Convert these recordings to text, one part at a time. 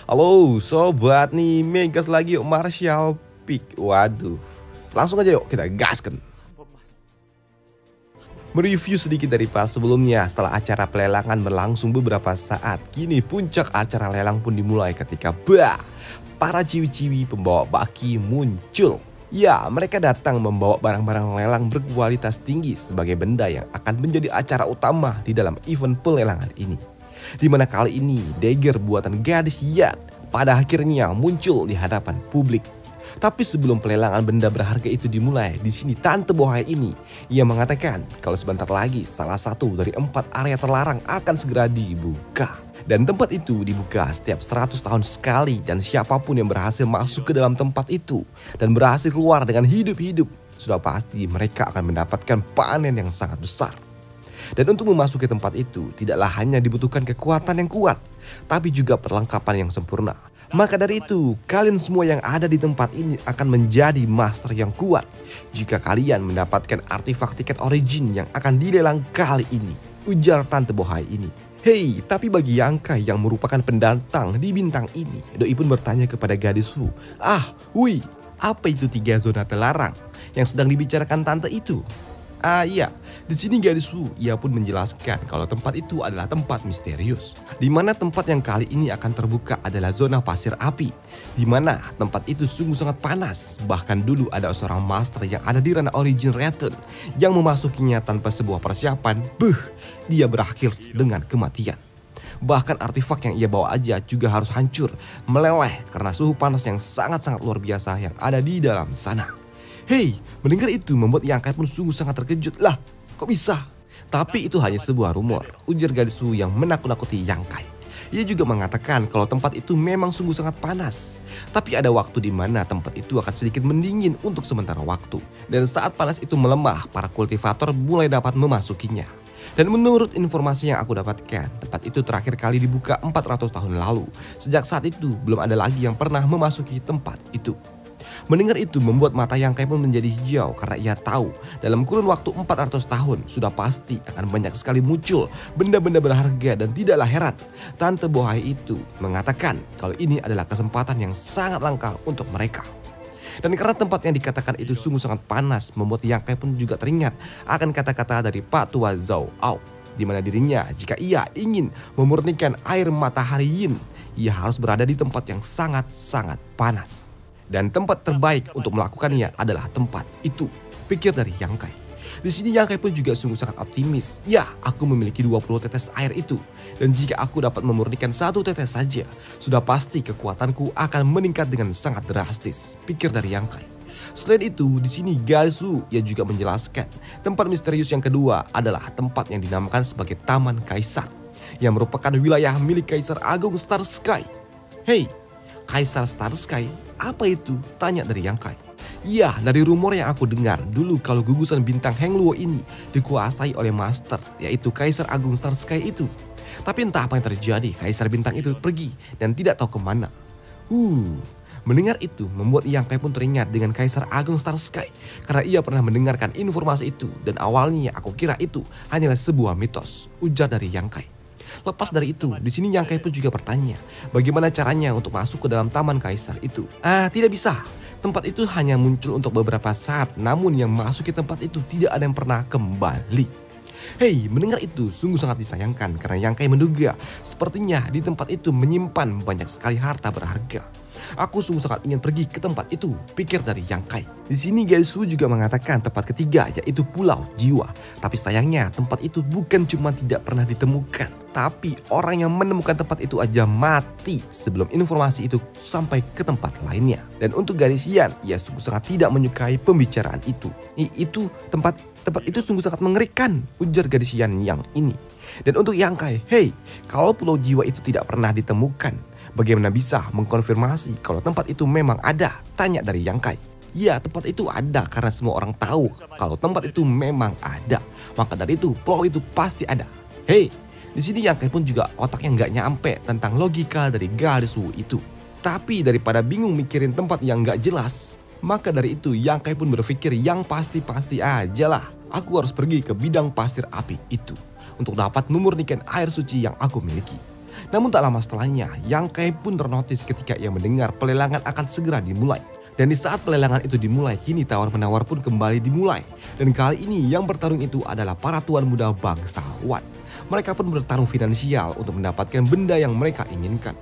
Halo sobat nih, Megas lagi yuk Martial Peak. Waduh, langsung aja yuk kita gaskan. Mereview sedikit dari pas sebelumnya. Setelah acara pelelangan berlangsung beberapa saat, kini puncak acara lelang pun dimulai ketika para ciwi-ciwi pembawa baki muncul. Ya, mereka datang membawa barang-barang lelang berkualitas tinggi sebagai benda yang akan menjadi acara utama di dalam event pelelangan ini. Di mana kali ini dagger buatan gadis Yan pada akhirnya muncul di hadapan publik. Tapi sebelum pelelangan benda berharga itu dimulai, di sini Tante Bohai ini ia mengatakan kalau sebentar lagi salah satu dari 4 area terlarang akan segera dibuka. Dan tempat itu dibuka setiap 100 tahun sekali, dan siapapun yang berhasil masuk ke dalam tempat itu dan berhasil keluar dengan hidup-hidup, sudah pasti mereka akan mendapatkan panen yang sangat besar. Dan untuk memasuki tempat itu tidaklah hanya dibutuhkan kekuatan yang kuat, tapi juga perlengkapan yang sempurna. Maka dari itu, kalian semua yang ada di tempat ini akan menjadi master yang kuat jika kalian mendapatkan artefak tiket origin yang akan dilelang kali ini, ujar Tante Bohai ini. Hei, tapi bagi Yangkai yang merupakan pendatang di bintang ini, Doi pun bertanya kepada gadis Hu, apa itu 3 zona terlarang yang sedang dibicarakan tante itu? Iya, di sini gadis Wu ia pun menjelaskan kalau tempat itu adalah tempat misterius, di mana tempat yang kali ini akan terbuka adalah zona pasir api, di mana tempat itu sungguh sangat panas. Bahkan dulu ada seorang master yang ada di ranah origin Return yang memasukinya tanpa sebuah persiapan, dia berakhir dengan kematian. Bahkan artefak yang ia bawa aja juga harus hancur, meleleh karena suhu panas yang sangat-sangat luar biasa yang ada di dalam sana. Hei, mendengar itu membuat Yangkai pun sungguh sangat terkejut. Lah, kok bisa? Tapi itu hanya sebuah rumor, ujar gadis Wu yang menakut-nakuti Yangkai. Ia juga mengatakan kalau tempat itu memang sungguh sangat panas. Tapi ada waktu di mana tempat itu akan sedikit mendingin untuk sementara waktu. Dan saat panas itu melemah, para kultivator mulai dapat memasukinya. Dan menurut informasi yang aku dapatkan, tempat itu terakhir kali dibuka 400 tahun lalu. Sejak saat itu, belum ada lagi yang pernah memasuki tempat itu. Mendengar itu membuat mata Yangkai pun menjadi hijau karena ia tahu dalam kurun waktu 400 tahun sudah pasti akan banyak sekali muncul benda-benda berharga, dan tidaklah heran Tante Bohai itu mengatakan kalau ini adalah kesempatan yang sangat langka untuk mereka. Dan karena tempat yang dikatakan itu sungguh sangat panas, membuat Yangkai pun juga teringat akan kata-kata dari Pak Tua Zhao Ao, di mana dirinya jika ia ingin memurnikan air matahari Yin, ia harus berada di tempat yang sangat-sangat panas. Dan tempat terbaik untuk melakukannya adalah tempat itu, pikir dari Yangkai. Di sini Yangkai pun juga sungguh sangat optimis. Ya, aku memiliki 20 tetes air itu, dan jika aku dapat memurnikan 1 tetes saja, sudah pasti kekuatanku akan meningkat dengan sangat drastis, pikir dari Yangkai. Selain itu, di sini gadis Wu ia juga menjelaskan tempat misterius yang kedua adalah tempat yang dinamakan sebagai Taman Kaisar, yang merupakan wilayah milik Kaisar Agung Star Sky. Hei, Kaisar Star Sky? Apa itu? Tanya dari Yangkai. Ya, dari rumor yang aku dengar dulu kalau gugusan bintang Heng Luo ini dikuasai oleh master, yaitu Kaisar Agung Star Sky itu. Tapi entah apa yang terjadi, Kaisar bintang itu pergi dan tidak tahu kemana. Mendengar itu membuat Yangkai pun teringat dengan Kaisar Agung Star Sky karena ia pernah mendengarkan informasi itu, dan awalnya aku kira itu hanyalah sebuah mitos, ujar dari Yangkai. Lepas dari itu, di sini Yangkai pun juga bertanya, bagaimana caranya untuk masuk ke dalam Taman Kaisar itu? Tidak bisa. Tempat itu hanya muncul untuk beberapa saat, namun yang masuk ke tempat itu tidak ada yang pernah kembali. Hei, mendengar itu sungguh sangat disayangkan karena Yangkai menduga sepertinya di tempat itu menyimpan banyak sekali harta berharga. Aku sungguh sangat ingin pergi ke tempat itu, pikir dari Yangkai. Di sini Gaisu juga mengatakan tempat ketiga yaitu Pulau Jiwa. Tapi sayangnya tempat itu bukan cuma tidak pernah ditemukan, tapi orang yang menemukan tempat itu aja mati sebelum informasi itu sampai ke tempat lainnya. Dan untuk gadis Yan, ia sungguh sangat tidak menyukai pembicaraan itu. Tempat itu sungguh sangat mengerikan, ujar gadis Yan yang ini. Dan untuk Yangkai, hei, kalau Pulau Jiwa itu tidak pernah ditemukan, bagaimana bisa mengkonfirmasi kalau tempat itu memang ada? Tanya dari Yangkai. Ya, tempat itu ada karena semua orang tahu kalau tempat itu memang ada. Maka dari itu, pulau itu pasti ada. Hei, di sini Yangkai pun juga otaknya nggak nyampe tentang logika dari gadis Wu itu. Tapi daripada bingung mikirin tempat yang nggak jelas, maka dari itu Yangkai pun berpikir yang pasti-pasti aja lah, aku harus pergi ke bidang pasir api itu untuk dapat memurnikan air suci yang aku miliki. Namun tak lama setelahnya, Yang Kai pun ternotis ketika ia mendengar pelelangan akan segera dimulai. Dan di saat pelelangan itu dimulai, kini tawar-menawar pun kembali dimulai. Dan kali ini yang bertarung itu adalah para tuan muda bangsawan. Mereka pun bertarung finansial untuk mendapatkan benda yang mereka inginkan.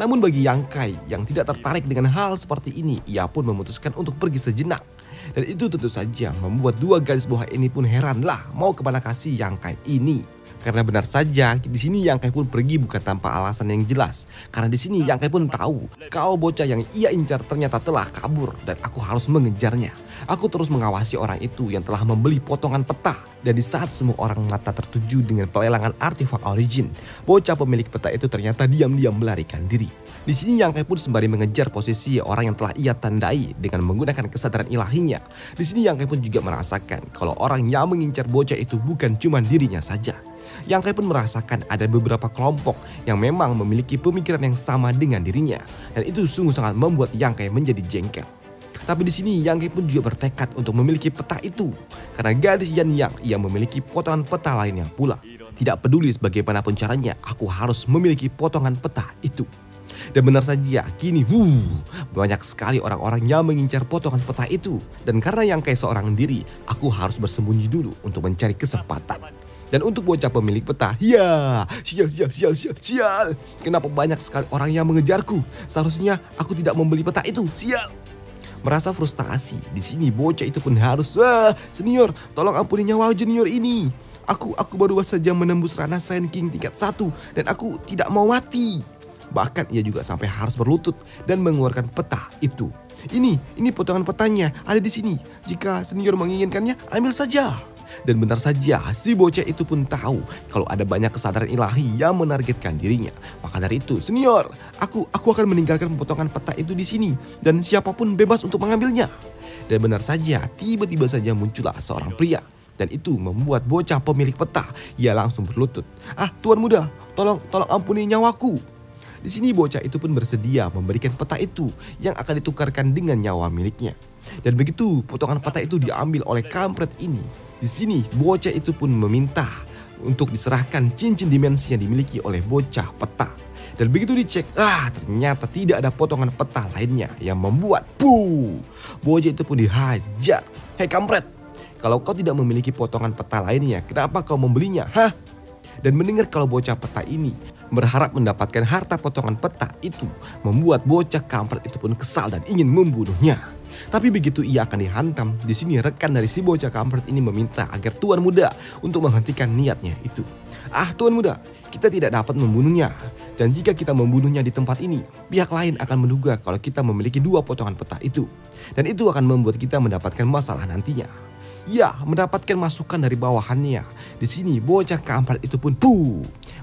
Namun bagi Yang Kai yang tidak tertarik dengan hal seperti ini, ia pun memutuskan untuk pergi sejenak. Dan itu tentu saja membuat dua gadis bawah ini pun heranlah mau kemana kasih Yang Kai ini. Karena benar saja di sini Yang Kai pun pergi bukan tanpa alasan yang jelas. Karena di sini Yang Kai pun tahu kalau bocah yang ia incar ternyata telah kabur dan aku harus mengejarnya. Aku terus mengawasi orang itu yang telah membeli potongan peta. Dan di saat semua orang mata tertuju dengan pelelangan artefak origin, bocah pemilik peta itu ternyata diam-diam melarikan diri. Di sini Yang Kai pun sembari mengejar posisi orang yang telah ia tandai dengan menggunakan kesadaran ilahinya. Di sini Yang Kai pun juga merasakan kalau orang yang mengincar bocah itu bukan cuma dirinya saja. Yang Kai pun merasakan ada beberapa kelompok yang memang memiliki pemikiran yang sama dengan dirinya. Dan itu sungguh sangat membuat Yang Kai menjadi jengkel. Tapi di sini Yang Kai pun juga bertekad untuk memiliki peta itu. Karena gadis Yan Yang ia memiliki potongan peta lainnya pula. Tidak peduli bagaimanapun caranya, aku harus memiliki potongan peta itu. Dan benar saja kini banyak sekali orang-orang yang mengincar potongan peta itu. Dan karena Yang Kai seorang diri, aku harus bersembunyi dulu untuk mencari kesempatan. Dan untuk bocah pemilik peta, ya sial. Kenapa banyak sekali orang yang mengejarku? Seharusnya aku tidak membeli peta itu, sial. Merasa frustasi, di sini bocah itu pun harus, senior, tolong ampuni nyawa junior ini. Aku baru saja menembus ranah Saiyan King tingkat 1 dan aku tidak mau mati. Bahkan ia juga sampai harus berlutut dan mengeluarkan peta itu. Ini potongan petanya ada di sini. Jika senior menginginkannya, ambil saja. Dan benar saja si bocah itu pun tahu kalau ada banyak kesadaran ilahi yang menargetkan dirinya. Maka dari itu, senior, aku akan meninggalkan potongan peta itu di sini dan siapapun bebas untuk mengambilnya. Dan benar saja, tiba-tiba saja muncullah seorang pria. Dan itu membuat bocah pemilik peta ia langsung berlutut. Tuan muda, tolong ampuni nyawaku. Di sini bocah itu pun bersedia memberikan peta itu yang akan ditukarkan dengan nyawa miliknya. Dan begitu potongan peta itu diambil oleh kampret ini. Di sini bocah itu pun meminta untuk diserahkan cincin dimensi yang dimiliki oleh bocah peta. Dan begitu dicek, ternyata tidak ada potongan peta lainnya yang membuat bocah itu pun dihajar. Hei kampret, kalau kau tidak memiliki potongan peta lainnya, kenapa kau membelinya? Dan mendengar kalau bocah peta ini berharap mendapatkan harta potongan peta itu, membuat bocah kampret itu pun kesal dan ingin membunuhnya. Tapi begitu ia akan dihantam, di sini rekan dari si bocah kampret ini meminta agar tuan muda untuk menghentikan niatnya itu. Tuan muda, kita tidak dapat membunuhnya. Dan jika kita membunuhnya di tempat ini, pihak lain akan menduga kalau kita memiliki 2 potongan peta itu. Dan itu akan membuat kita mendapatkan masalah nantinya. Ya, mendapatkan masukan dari bawahannya. Di sini bocah kampret itu pun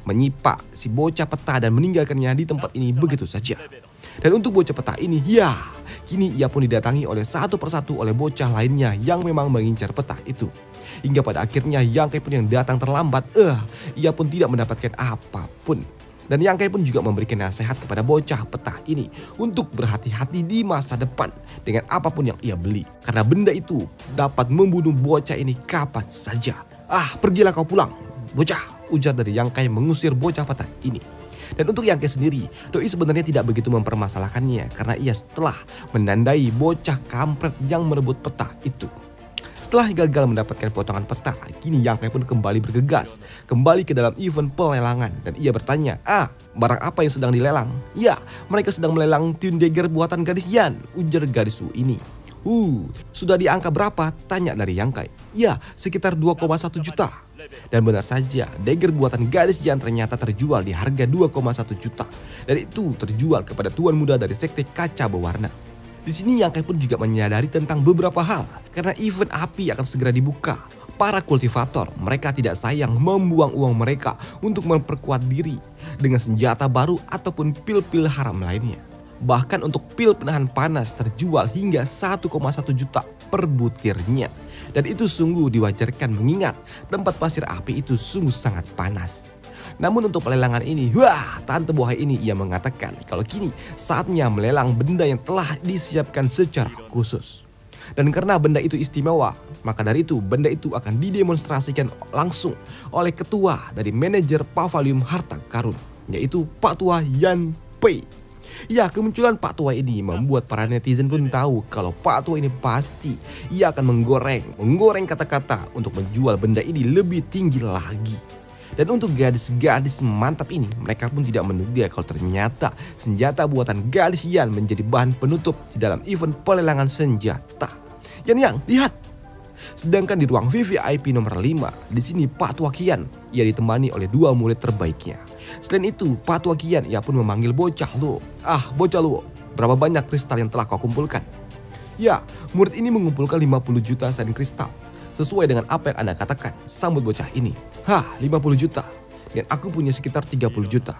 menyipak si bocah peta dan meninggalkannya di tempat ini begitu saja. Dan untuk bocah peta ini, kini ia pun didatangi oleh satu persatu oleh bocah lainnya yang memang mengincar peta itu. Hingga pada akhirnya Yang Kai pun yang datang terlambat, ia pun tidak mendapatkan apapun. Dan Yang Kai pun juga memberikan nasihat kepada bocah peta ini untuk berhati-hati di masa depan dengan apapun yang ia beli. Karena benda itu dapat membunuh bocah ini kapan saja. Pergilah kau pulang, bocah, ujar dari Yang Kai mengusir bocah peta ini. Dan untuk Yang Kai sendiri, doi sebenarnya tidak begitu mempermasalahkannya karena ia setelah menandai bocah kampret yang merebut peta itu. Setelah gagal mendapatkan potongan peta, kini Yang Kai pun kembali bergegas, kembali ke dalam event pelelangan dan ia bertanya, barang apa yang sedang dilelang? Ya, mereka sedang melelang Twin Dagger buatan gadis Yan, ujar gadis ini. Sudah di angka berapa? Tanya dari Yang Kai. Ya, sekitar 2,1 juta. Dan benar saja, dagger buatan gadis Yan ternyata terjual di harga 2,1 juta. Dan itu terjual kepada tuan muda dari sekte kaca berwarna. Di sini Yang Kai pun juga menyadari tentang beberapa hal. Karena event api akan segera dibuka. Para kultivator, mereka tidak sayang membuang uang mereka untuk memperkuat diri dengan senjata baru ataupun pil-pil haram lainnya. Bahkan untuk pil penahan panas terjual hingga 1,1 juta per butirnya. Dan itu sungguh diwajarkan mengingat tempat pasir api itu sungguh sangat panas. Namun untuk pelelangan ini, tante bohai ini ia mengatakan kalau kini saatnya melelang benda yang telah disiapkan secara khusus. Dan karena benda itu istimewa, maka dari itu benda itu akan didemonstrasikan langsung oleh ketua dari manajer Pavilion Harta Karun. yaitu Pak Tua Yan Pei. Ya, kemunculan Pak Tua ini membuat para netizen pun tahu kalau Pak Tua ini pasti ia akan menggoreng kata-kata untuk menjual benda ini lebih tinggi lagi. Dan untuk gadis-gadis mantap ini, mereka pun tidak menduga kalau ternyata senjata buatan gadis Yan menjadi bahan penutup di dalam event pelelangan senjata. Yang lihat. Sedangkan di ruang VVIP nomor 5, di sini Pak Tua Qian ia ditemani oleh 2 murid terbaiknya. Selain itu, Pak Tua Qian ia pun memanggil bocah lo. Bocah lo, berapa banyak kristal yang telah kau kumpulkan? Ya, murid ini mengumpulkan 50 juta sen kristal. Sesuai dengan apa yang Anda katakan, sambut bocah ini. 50 juta. Dan aku punya sekitar 30 juta.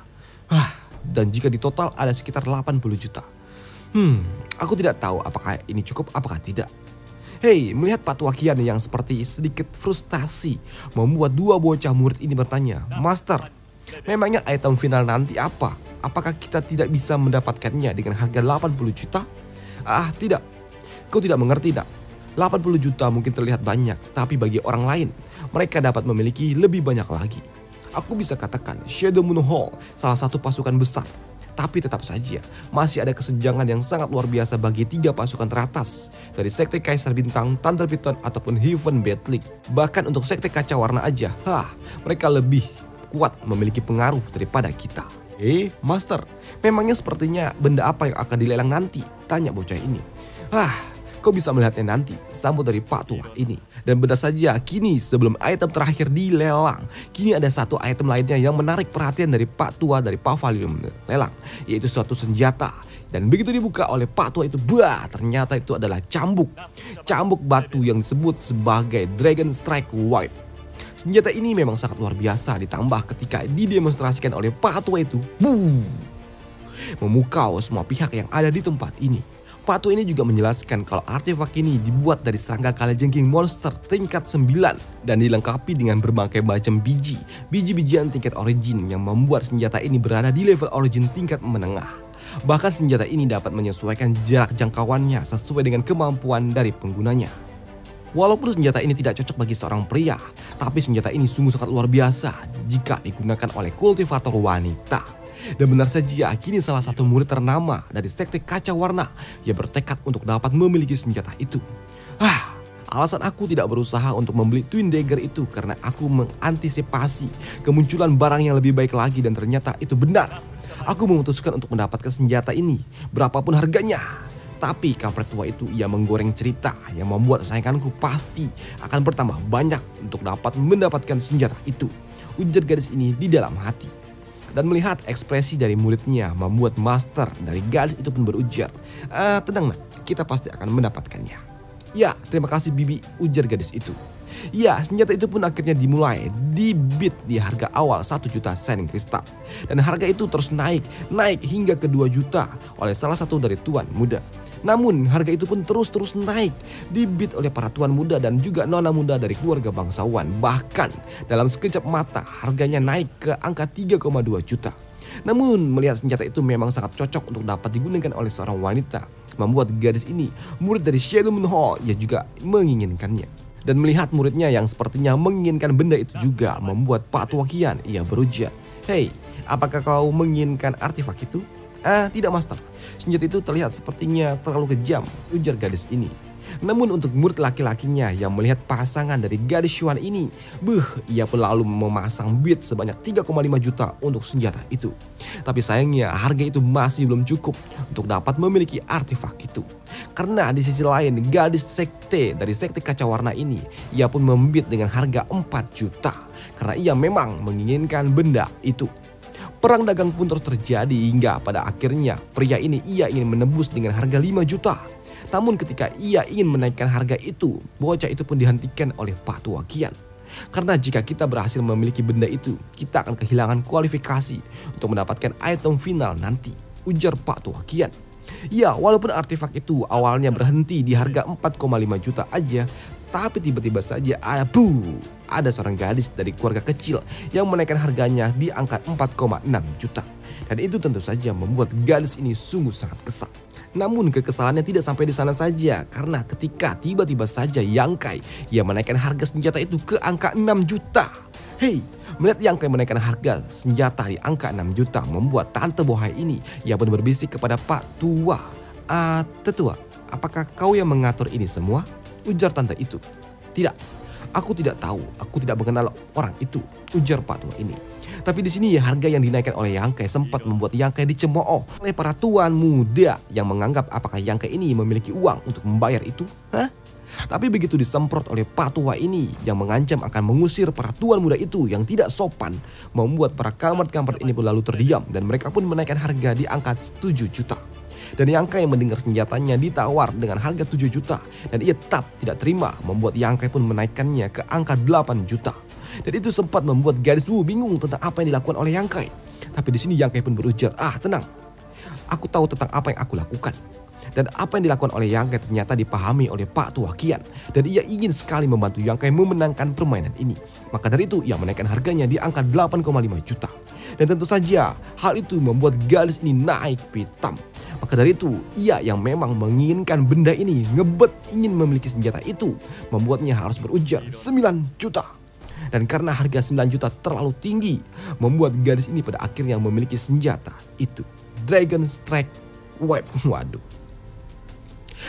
Dan jika di total ada sekitar 80 juta. Aku tidak tahu apakah ini cukup apakah tidak. Hei, melihat Pak Tua Qian yang seperti sedikit frustasi, membuat 2 bocah murid ini bertanya, Master, memangnya item final nanti apa? Apakah kita tidak bisa mendapatkannya dengan harga 80 juta? Tidak. Kau tidak mengerti, nak. 80 juta mungkin terlihat banyak, tapi bagi orang lain, mereka dapat memiliki lebih banyak lagi. Aku bisa katakan Shadow Moon Hall salah satu pasukan besar. Tapi tetap saja, masih ada kesenjangan yang sangat luar biasa bagi 3 pasukan teratas dari Sekte Kaisar Bintang, Thunder Python, ataupun Heaven Battle League. Bahkan untuk Sekte Kaca Warna aja, mereka lebih kuat memiliki pengaruh daripada kita. Master, memangnya sepertinya benda apa yang akan dilelang nanti? Tanya bocah ini. Kau bisa melihatnya nanti, sambut dari Pak Tua ini. Dan benar saja, kini sebelum item terakhir dilelang, kini ada satu item lainnya yang menarik perhatian dari Pak Tua dari pavilion lelang, yaitu suatu senjata. Dan begitu dibuka oleh Pak Tua itu, ternyata itu adalah cambuk batu yang disebut sebagai Dragon Strike White. Senjata ini memang sangat luar biasa, ditambah ketika didemonstrasikan oleh Pak Tua itu, memukau semua pihak yang ada di tempat ini. Pak Tua ini juga menjelaskan kalau artefak ini dibuat dari serangga kalajengking monster tingkat 9 dan dilengkapi dengan berbagai macam biji-bijian tingkat origin yang membuat senjata ini berada di level origin tingkat menengah. Bahkan senjata ini dapat menyesuaikan jarak jangkauannya sesuai dengan kemampuan dari penggunanya. Walaupun senjata ini tidak cocok bagi seorang pria, tapi senjata ini sungguh sangat luar biasa jika digunakan oleh kultivator wanita. Dan benar saja, kini salah satu murid ternama dari Sekte Kaca Warna yang bertekad untuk dapat memiliki senjata itu. Alasan aku tidak berusaha untuk membeli Twin Dagger itu karena aku mengantisipasi kemunculan barang yang lebih baik lagi, dan ternyata itu benar. Aku memutuskan untuk mendapatkan senjata ini, berapapun harganya. Tapi kampret tua itu ia menggoreng cerita yang membuat sainganku pasti akan bertambah banyak untuk dapat mendapatkan senjata itu, ujar gadis ini di dalam hati. Dan melihat ekspresi dari muridnya membuat master dari gadis itu pun berujar, tenang nak, kita pasti akan mendapatkannya. Ya, terima kasih bibi, ujar gadis itu. Ya, senjata itu pun akhirnya dimulai dibid di harga awal 1 juta sen kristal. Dan harga itu terus naik hingga ke 2 juta oleh salah satu dari tuan muda. Namun harga itu pun terus naik, dibid oleh para tuan muda dan juga nona muda dari keluarga bangsawan. Bahkan dalam sekejap mata harganya naik ke angka 3,2 juta. Namun melihat senjata itu memang sangat cocok untuk dapat digunakan oleh seorang wanita, membuat gadis ini, murid dari Shadow Moon Hall, ia juga menginginkannya. Dan melihat muridnya yang sepertinya menginginkan benda itu juga membuat Pak Tua Qian ia berujar, "Hei, apakah kau menginginkan artefak itu?" Tidak master, senjata itu terlihat sepertinya terlalu kejam, ujar gadis ini. Namun untuk murid laki-lakinya yang melihat pasangan dari gadis Xuan ini, ia pun lalu memasang bid sebanyak 3,5 juta untuk senjata itu. Tapi sayangnya harga itu masih belum cukup untuk dapat memiliki artefak itu. Karena di sisi lain gadis sekte dari Sekte Kaca Warna ini, ia pun membid dengan harga 4 juta karena ia memang menginginkan benda itu. Perang dagang pun terus terjadi hingga pada akhirnya pria ini ia ingin menebus dengan harga 5 juta. Namun ketika ia ingin menaikkan harga itu, bocah itu pun dihentikan oleh Pak Tua Qian. Karena jika kita berhasil memiliki benda itu, kita akan kehilangan kualifikasi untuk mendapatkan item final nanti, ujar Pak Tua Qian. Ya, walaupun artefak itu awalnya berhenti di harga 4,5 juta aja, tapi tiba-tiba saja ada seorang gadis dari keluarga kecil yang menaikkan harganya di angka 4,6 juta. Dan itu tentu saja membuat gadis ini sungguh sangat kesal. Namun kekesalannya tidak sampai di sana saja, karena ketika tiba-tiba saja Yang Kai ia menaikkan harga senjata itu ke angka 6 juta. Hei, melihat Yangkai menaikkan harga senjata di angka 6 juta membuat tante bohai ini ia pun berbisik kepada Pak Tua. Tetua, apakah kau yang mengatur ini semua? Ujar tante itu. Tidak, aku tidak tahu, aku tidak mengenal orang itu, ujar Pak Tua ini. Tapi di sini harga yang dinaikkan oleh Yangkai sempat membuat Yangkai dicemooh oleh para tuan muda yang menganggap apakah Yangkai ini memiliki uang untuk membayar itu? Tapi begitu disemprot oleh Pak Tua ini yang mengancam akan mengusir para tuan muda itu yang tidak sopan, membuat para kamar-kamar ini pun lalu terdiam dan mereka pun menaikkan harga di angka 7 juta. Dan Yangkai mendengar senjatanya ditawar dengan harga 7 juta dan ia tetap tidak terima, membuat Yangkai pun menaikkannya ke angka 8 juta. Dan itu sempat membuat gadis Wu bingung tentang apa yang dilakukan oleh Yangkai. Tapi di sini Yangkai pun berujar, tenang, aku tahu tentang apa yang aku lakukan. Dan apa yang dilakukan oleh Yangkai ternyata dipahami oleh Pak Tua Kian. Dan ia ingin sekali membantu Yangkai memenangkan permainan ini. Maka dari itu ia menaikkan harganya di angka 8,5 juta. Dan tentu saja hal itu membuat gadis ini naik pitam. Maka dari itu ia yang memang menginginkan benda ini, ngebet ingin memiliki senjata itu, membuatnya harus berujar 9 juta. Dan karena harga 9 juta terlalu tinggi, membuat gadis ini pada akhirnya memiliki senjata itu, Dragon Strike Web. Waduh.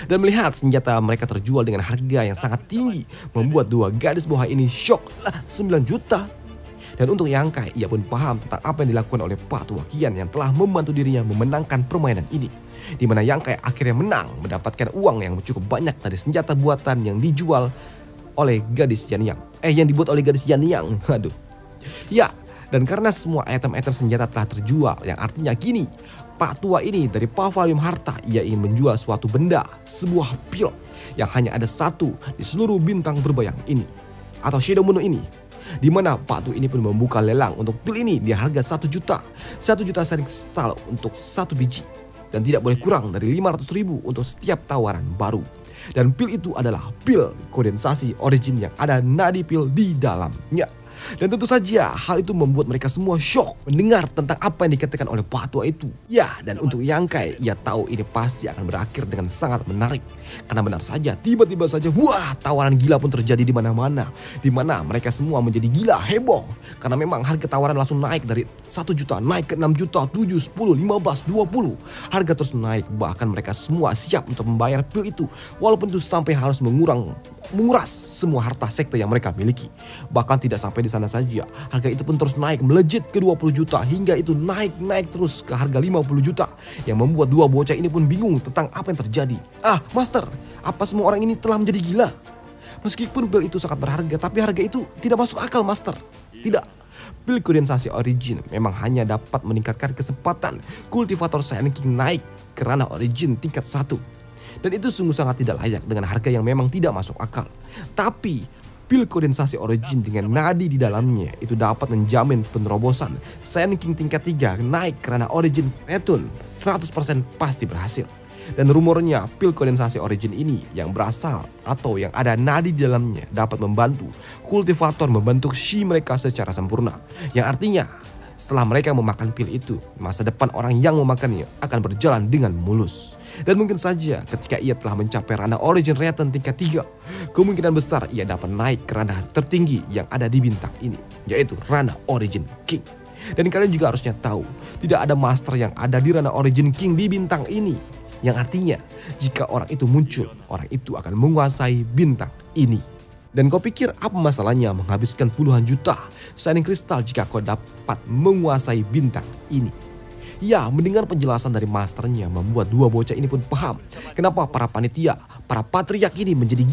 Dan melihat senjata mereka terjual dengan harga yang sangat tinggi, membuat dua gadis bohai ini shock. 9 juta. Dan untuk Yangkai, ia pun paham tentang apa yang dilakukan oleh Pak Tua Kian yang telah membantu dirinya memenangkan permainan ini. Di mana Yangkai akhirnya menang, mendapatkan uang yang cukup banyak dari senjata buatan yang dijual oleh gadis Yanyang. Yang dibuat oleh gadis Yanyang. Aduh. Ya, dan karena semua item-item senjata telah terjual, yang artinya kini Pak Tua ini dari Pavilion Harta, ia ingin menjual suatu benda, sebuah pil yang hanya ada satu di seluruh bintang berbayang ini, atau Shadow Moon ini. Di mana Pak Tua ini pun membuka lelang untuk pil ini di harga 1 juta. 1 juta sering kristal untuk satu biji. Dan tidak boleh kurang dari 500.000 untuk setiap tawaran baru. Dan pil itu adalah pil kondensasi origin yang ada nadi pil di dalamnya. Dan tentu saja hal itu membuat mereka semua shock mendengar tentang apa yang dikatakan oleh Pak Tua itu. Ya, dan untuk Yangkai, ia tahu ini pasti akan berakhir dengan sangat menarik. Karena benar saja, tiba-tiba saja, wah, tawaran gila pun terjadi di mana-mana. Di mana mereka semua menjadi gila, heboh. Karena memang harga tawaran langsung naik dari 1 juta, naik ke 6 juta, 7, 10, 15, 20. Harga terus naik, bahkan mereka semua siap untuk membayar pil itu. Walaupun itu sampai harus menguras semua harta sekte yang mereka miliki. Bahkan tidak sampai di sana saja, harga itu pun terus naik melejit ke 20 juta hingga itu naik terus ke harga 50 juta yang membuat dua bocah ini pun bingung tentang apa yang terjadi. Master, apa semua orang ini telah menjadi gila? Meskipun pil itu sangat berharga, tapi harga itu tidak masuk akal, Master. Tidak. Pil kondensasi origin memang hanya dapat meningkatkan kesempatan kultivator Saiyan King naik ke ranah origin tingkat 1. Dan itu sungguh sangat tidak layak dengan harga yang memang tidak masuk akal. Tapi pil kondensasi origin dengan nadi di dalamnya itu dapat menjamin penerobosan Saiyan King tingkat 3 naik karena origin Return 100% pasti berhasil. Dan rumornya pil kondensasi origin ini yang berasal atau yang ada nadi di dalamnya dapat membantu kultivator membentuk Shi mereka secara sempurna. Yang artinya setelah mereka memakan pil itu, masa depan orang yang memakannya akan berjalan dengan mulus. Dan mungkin saja ketika ia telah mencapai ranah origin return tingkat 3, kemungkinan besar ia dapat naik ke ranah tertinggi yang ada di bintang ini, yaitu ranah origin king. Dan kalian juga harusnya tahu, tidak ada master yang ada di ranah origin king di bintang ini. Yang artinya, jika orang itu muncul, orang itu akan menguasai bintang ini. Dan kau pikir apa masalahnya menghabiskan puluhan juta Shining Crystal jika kau dapat menguasai bintang ini? Ya, mendengar penjelasan dari masternya membuat dua bocah ini pun paham kenapa para panitia, para patriark ini menjadi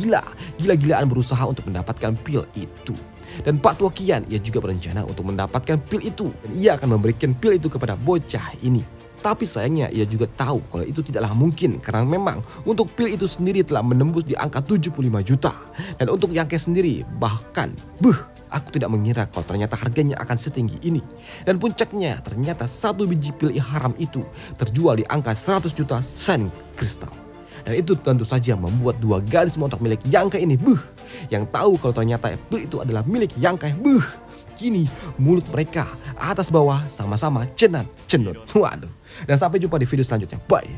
gila-gilaan berusaha untuk mendapatkan pil itu. Dan Pak Tua Kian, ia juga berencana untuk mendapatkan pil itu. Dan ia akan memberikan pil itu kepada bocah ini. Tapi sayangnya ia juga tahu kalau itu tidaklah mungkin karena memang untuk pil itu sendiri telah menembus di angka 75 juta. Dan untuk Yangkai sendiri bahkan, aku tidak mengira kalau ternyata harganya akan setinggi ini. Dan puncaknya ternyata satu biji pil haram itu terjual di angka 100 juta Shining Crystal. Dan itu tentu saja membuat dua gadis montok milik Yangkai ini yang tahu kalau ternyata pil itu adalah milik Yangkai. Kini mulut mereka atas bawah sama-sama cenut. Waduh. Dan sampai jumpa di video selanjutnya. Bye.